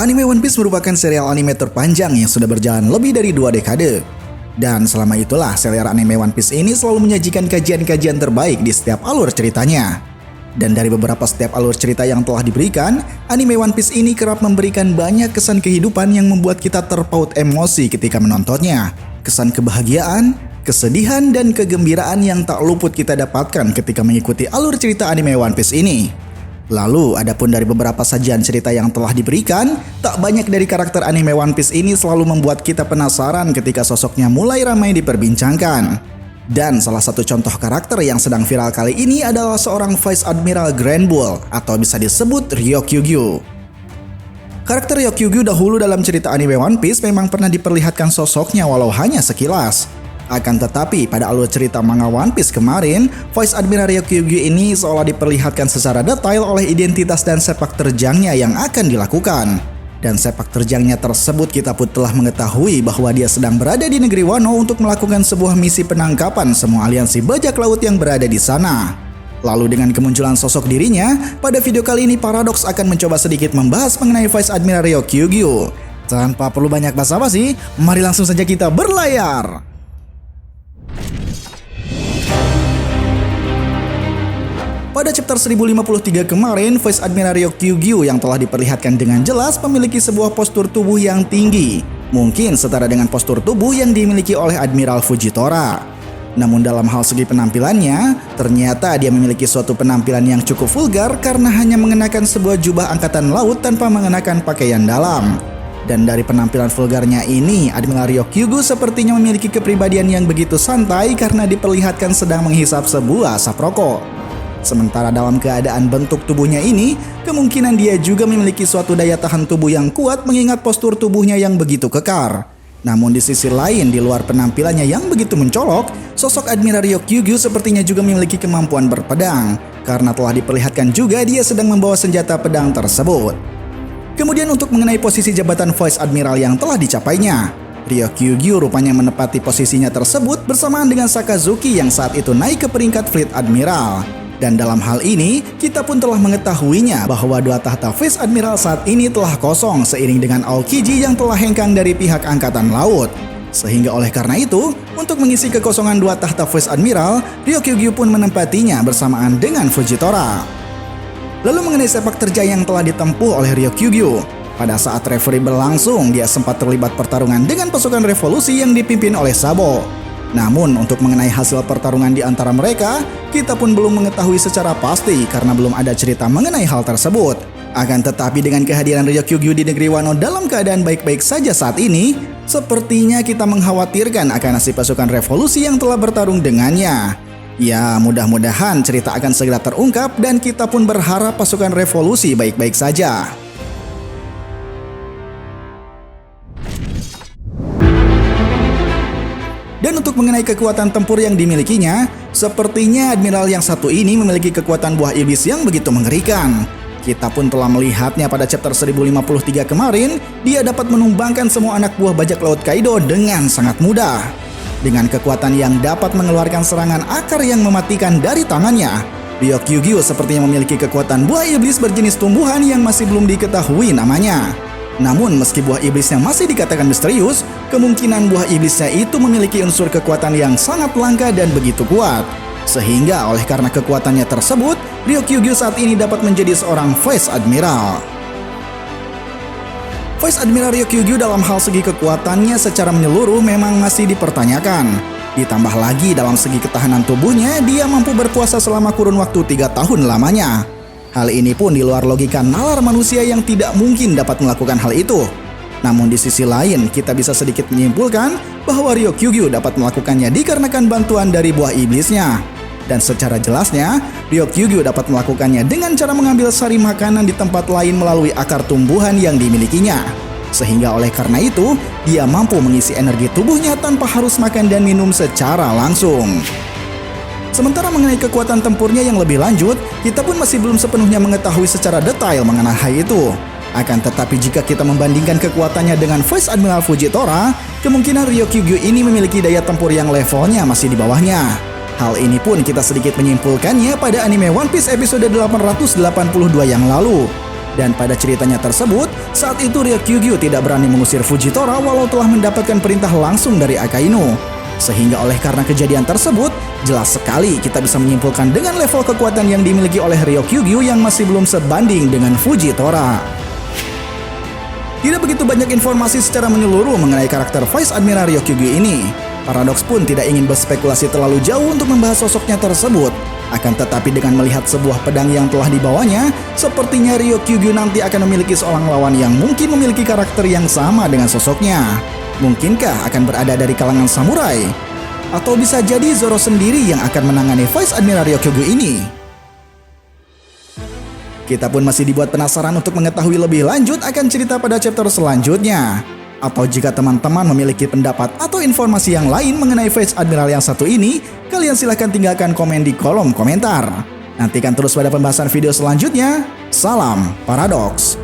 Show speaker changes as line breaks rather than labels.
Anime One Piece merupakan serial anime terpanjang yang sudah berjalan lebih dari 2 dekade. Dan selama itulah serial anime One Piece ini selalu menyajikan kajian-kajian terbaik di setiap alur ceritanya. Dan dari beberapa setiap alur cerita yang telah diberikan, anime One Piece ini kerap memberikan banyak kesan kehidupan yang membuat kita terpaut emosi ketika menontonnya. Kesan kebahagiaan, kesedihan, dan kegembiraan yang tak luput kita dapatkan ketika mengikuti alur cerita anime One Piece ini. Lalu, adapun dari beberapa sajian cerita yang telah diberikan, tak banyak dari karakter anime One Piece ini selalu membuat kita penasaran ketika sosoknya mulai ramai diperbincangkan. Dan salah satu contoh karakter yang sedang viral kali ini adalah seorang Vice Admiral Grand Bull atau bisa disebut Ryokugyu. Karakter Ryokugyu dahulu dalam cerita anime One Piece memang pernah diperlihatkan sosoknya walau hanya sekilas. Akan tetapi pada alur cerita manga One Piece kemarin, Vice Admiral Ryokugyu ini seolah diperlihatkan secara detail oleh identitas dan sepak terjangnya yang akan dilakukan. Dan sepak terjangnya tersebut kita pun telah mengetahui bahwa dia sedang berada di negeri Wano untuk melakukan sebuah misi penangkapan semua aliansi bajak laut yang berada di sana. Lalu dengan kemunculan sosok dirinya, pada video kali ini Paradox akan mencoba sedikit membahas mengenai Vice Admiral Ryokugyu. Tanpa perlu banyak basa-basi, mari langsung saja kita berlayar. Pada chapter 1053 kemarin, Vice Admiral Ryokugyu yang telah diperlihatkan dengan jelas memiliki sebuah postur tubuh yang tinggi, mungkin setara dengan postur tubuh yang dimiliki oleh Admiral Fujitora. Namun dalam hal segi penampilannya, ternyata dia memiliki suatu penampilan yang cukup vulgar karena hanya mengenakan sebuah jubah angkatan laut tanpa mengenakan pakaian dalam. Dan dari penampilan vulgarnya ini, Admiral Ryokugyu sepertinya memiliki kepribadian yang begitu santai karena diperlihatkan sedang menghisap sebuah asap rokok. Sementara dalam keadaan bentuk tubuhnya ini, kemungkinan dia juga memiliki suatu daya tahan tubuh yang kuat mengingat postur tubuhnya yang begitu kekar. Namun di sisi lain, di luar penampilannya yang begitu mencolok, sosok Admiral Ryokugyu sepertinya juga memiliki kemampuan berpedang, karena telah diperlihatkan juga dia sedang membawa senjata pedang tersebut. Kemudian untuk mengenai posisi jabatan Vice Admiral yang telah dicapainya, Ryokugyu rupanya menepati posisinya tersebut bersamaan dengan Sakazuki yang saat itu naik ke peringkat Fleet Admiral. Dan dalam hal ini, kita pun telah mengetahuinya bahwa 2 tahta Vice Admiral saat ini telah kosong seiring dengan Aokiji yang telah hengkang dari pihak Angkatan Laut. Sehingga oleh karena itu, untuk mengisi kekosongan 2 tahta Vice Admiral, Ryokugyu pun menempatinya bersamaan dengan Fujitora. Lalu mengenai sepak terjang yang telah ditempuh oleh Ryokugyu, pada saat referee berlangsung, dia sempat terlibat pertarungan dengan pasukan revolusi yang dipimpin oleh Sabo. Namun untuk mengenai hasil pertarungan di antara mereka, kita pun belum mengetahui secara pasti karena belum ada cerita mengenai hal tersebut. Akan tetapi dengan kehadiran Ryokugyu di negeri Wano dalam keadaan baik-baik saja saat ini, sepertinya kita mengkhawatirkan akan nasib pasukan revolusi yang telah bertarung dengannya. Ya, mudah-mudahan cerita akan segera terungkap dan kita pun berharap pasukan revolusi baik-baik saja. Dan untuk mengenai kekuatan tempur yang dimilikinya, sepertinya Admiral yang satu ini memiliki kekuatan buah iblis yang begitu mengerikan. Kita pun telah melihatnya pada chapter 1053 kemarin, dia dapat menumbangkan semua anak buah bajak laut Kaido dengan sangat mudah. Dengan kekuatan yang dapat mengeluarkan serangan akar yang mematikan dari tangannya, Ryokugyu sepertinya memiliki kekuatan buah iblis berjenis tumbuhan yang masih belum diketahui namanya. Namun meski buah iblisnya masih dikatakan misterius, kemungkinan buah iblisnya itu memiliki unsur kekuatan yang sangat langka dan begitu kuat. Sehingga oleh karena kekuatannya tersebut, Ryokugyu saat ini dapat menjadi seorang Vice Admiral. Vice Admiral Ryokugyu dalam hal segi kekuatannya secara menyeluruh memang masih dipertanyakan. Ditambah lagi dalam segi ketahanan tubuhnya, dia mampu berpuasa selama kurun waktu 3 tahun lamanya. Hal ini pun di luar logika nalar manusia yang tidak mungkin dapat melakukan hal itu. Namun di sisi lain, kita bisa sedikit menyimpulkan bahwa Ryokugyu dapat melakukannya dikarenakan bantuan dari buah iblisnya. Dan secara jelasnya, Ryokugyu dapat melakukannya dengan cara mengambil sari makanan di tempat lain melalui akar tumbuhan yang dimilikinya. Sehingga oleh karena itu, dia mampu mengisi energi tubuhnya tanpa harus makan dan minum secara langsung. Sementara mengenai kekuatan tempurnya yang lebih lanjut, kita pun masih belum sepenuhnya mengetahui secara detail mengenai hal itu. Akan tetapi jika kita membandingkan kekuatannya dengan Vice Admiral Fujitora, kemungkinan Ryokugyu ini memiliki daya tempur yang levelnya masih di bawahnya. Hal ini pun kita sedikit menyimpulkannya pada anime One Piece episode 882 yang lalu. Dan pada ceritanya tersebut, Saat itu Ryokyugyu tidak berani mengusir Fujitora walau telah mendapatkan perintah langsung dari Akainu. Sehingga oleh karena kejadian tersebut, jelas sekali kita bisa menyimpulkan dengan level kekuatan yang dimiliki oleh Ryokyugyu yang masih belum sebanding dengan Fujitora. Tidak begitu banyak informasi secara menyeluruh mengenai karakter Vice Admiral Ryokyugyu ini. Paradox pun tidak ingin berspekulasi terlalu jauh untuk membahas sosoknya tersebut. Akan tetapi dengan melihat sebuah pedang yang telah dibawanya, sepertinya Ryokyugyu nanti akan memiliki seorang lawan yang mungkin memiliki karakter yang sama dengan sosoknya. Mungkinkah akan berada dari kalangan samurai? Atau bisa jadi Zoro sendiri yang akan menangani Vice Admiral Ryokyugyu ini? Kita pun masih dibuat penasaran untuk mengetahui lebih lanjut akan cerita pada chapter selanjutnya. Atau jika teman-teman memiliki pendapat atau informasi yang lain mengenai Vice Admiral yang satu ini, kalian silahkan tinggalkan komen di kolom komentar. Nantikan terus pada pembahasan video selanjutnya. Salam Paradox.